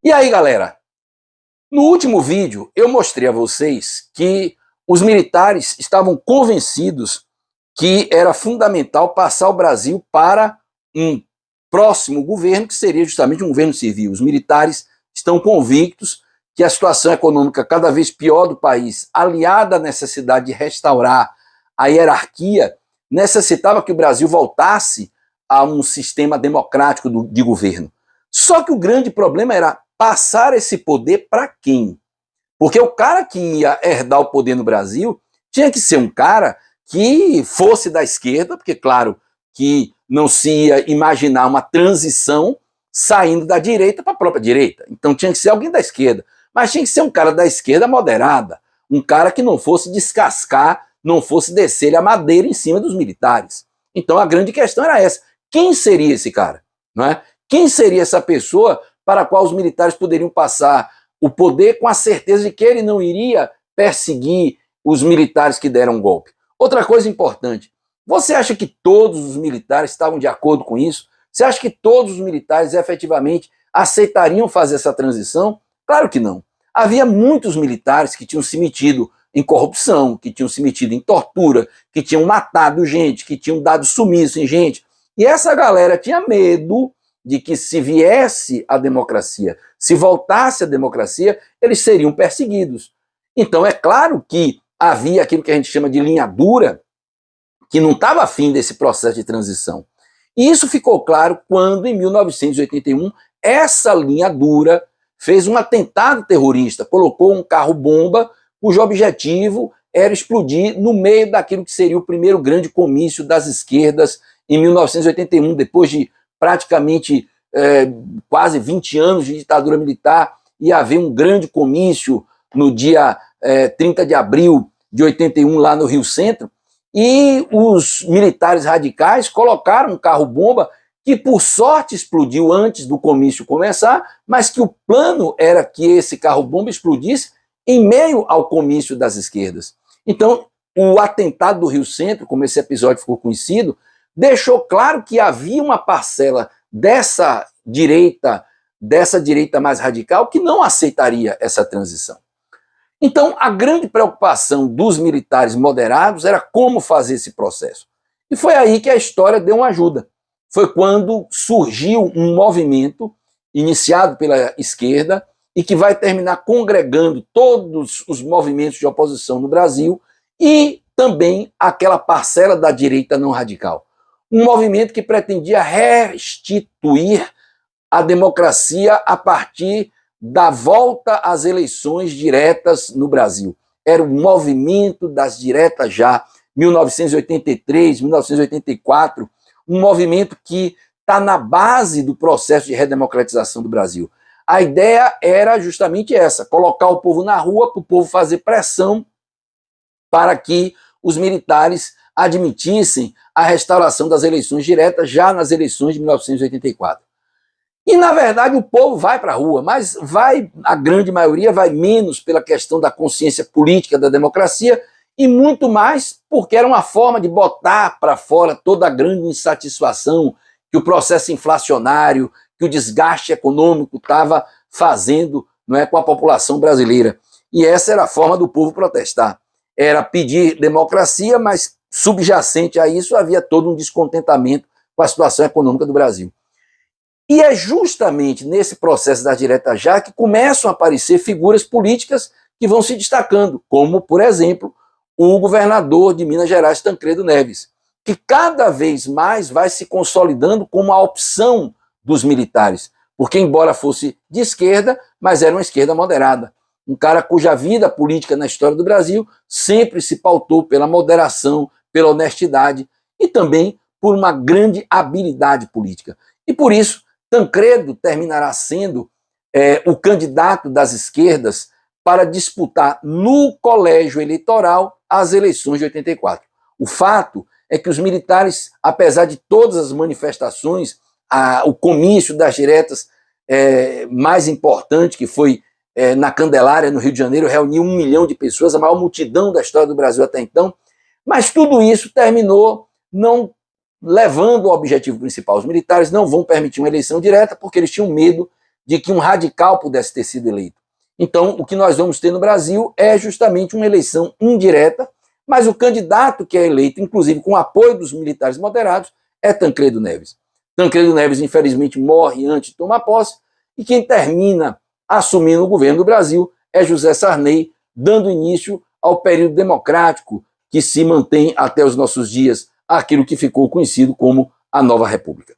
E aí, galera? No último vídeo, eu mostrei a vocês que os militares estavam convencidos que era fundamental passar o Brasil para um próximo governo, que seria justamente um governo civil. Os militares estão convictos que a situação econômica cada vez pior do país, aliada à necessidade de restaurar a hierarquia, necessitava que o Brasil voltasse a um sistema democrático de governo. Só que o grande problema era passar esse poder para quem? Porque o cara que ia herdar o poder no Brasil tinha que ser um cara que fosse da esquerda, porque, claro, que não se ia imaginar uma transição saindo da direita para a própria direita. Então tinha que ser alguém da esquerda. Mas tinha que ser um cara da esquerda moderada, um cara que não fosse descascar, não fosse descer a madeira em cima dos militares. Então a grande questão era essa. Quem seria esse cara? Não é? Quem seria essa pessoa para a qual os militares poderiam passar o poder com a certeza de que ele não iria perseguir os militares que deram um golpe? Outra coisa importante, você acha que todos os militares estavam de acordo com isso? Você acha que todos os militares efetivamente aceitariam fazer essa transição? Claro que não. Havia muitos militares que tinham se metido em corrupção, que tinham se metido em tortura, que tinham matado gente, que tinham dado sumiço em gente. E essa galera tinha medo de que se viesse a democracia, se voltasse a democracia, eles seriam perseguidos. Então é claro que havia aquilo que a gente chama de linha dura, que não estava afim desse processo de transição. E isso ficou claro quando, em 1981, essa linha dura fez um atentado terrorista, colocou um carro-bomba cujo objetivo era explodir no meio daquilo que seria o primeiro grande comício das esquerdas em 1981, depois de praticamente quase 20 anos de ditadura militar, ia haver um grande comício no dia 30 de abril de 81 lá no Rio Centro, e os militares radicais colocaram um carro-bomba que, por sorte, explodiu antes do comício começar, mas que o plano era que esse carro-bomba explodisse em meio ao comício das esquerdas. Então, o atentado do Rio Centro, como esse episódio ficou conhecido, deixou claro que havia uma parcela dessa direita mais radical que não aceitaria essa transição. Então, a grande preocupação dos militares moderados era como fazer esse processo. E foi aí que a história deu uma ajuda. Foi quando surgiu um movimento iniciado pela esquerda e que vai terminar congregando todos os movimentos de oposição no Brasil e também aquela parcela da direita não radical. Um movimento que pretendia restituir a democracia a partir da volta às eleições diretas no Brasil. Era o movimento das diretas já, 1983, 1984, um movimento que está na base do processo de redemocratização do Brasil. A ideia era justamente essa, colocar o povo na rua para o povo fazer pressão para que os militares admitissem a restauração das eleições diretas já nas eleições de 1984. E, na verdade, o povo vai para a rua, mas a grande maioria vai menos pela questão da consciência política da democracia e muito mais porque era uma forma de botar para fora toda a grande insatisfação que o processo inflacionário, que o desgaste econômico estava fazendo, não é, com a população brasileira. E essa era a forma do povo protestar. Era pedir democracia, mas subjacente a isso havia todo um descontentamento com a situação econômica do Brasil. E é justamente nesse processo da direta já que começam a aparecer figuras políticas que vão se destacando, como, por exemplo, o governador de Minas Gerais, Tancredo Neves, que cada vez mais vai se consolidando como a opção dos militares, porque embora fosse de esquerda, mas era uma esquerda moderada. Um cara cuja vida política na história do Brasil sempre se pautou pela moderação, pela honestidade e também por uma grande habilidade política. E por isso, Tancredo terminará sendo o candidato das esquerdas para disputar no colégio eleitoral as eleições de 84. O fato é que os militares, apesar de todas as manifestações, o comício das diretas mais importante, que foi na Candelária, no Rio de Janeiro, reuniu 1 milhão de pessoas, a maior multidão da história do Brasil até então, mas tudo isso terminou não levando ao objetivo principal. Os militares não vão permitir uma eleição direta porque eles tinham medo de que um radical pudesse ter sido eleito. Então, o que nós vamos ter no Brasil é justamente uma eleição indireta, mas o candidato que é eleito, inclusive com o apoio dos militares moderados, é Tancredo Neves. Tancredo Neves, infelizmente, morre antes de tomar posse, e quem termina assumindo o governo do Brasil é José Sarney, dando início ao período democrático que se mantém até os nossos dias, aquilo que ficou conhecido como a Nova República.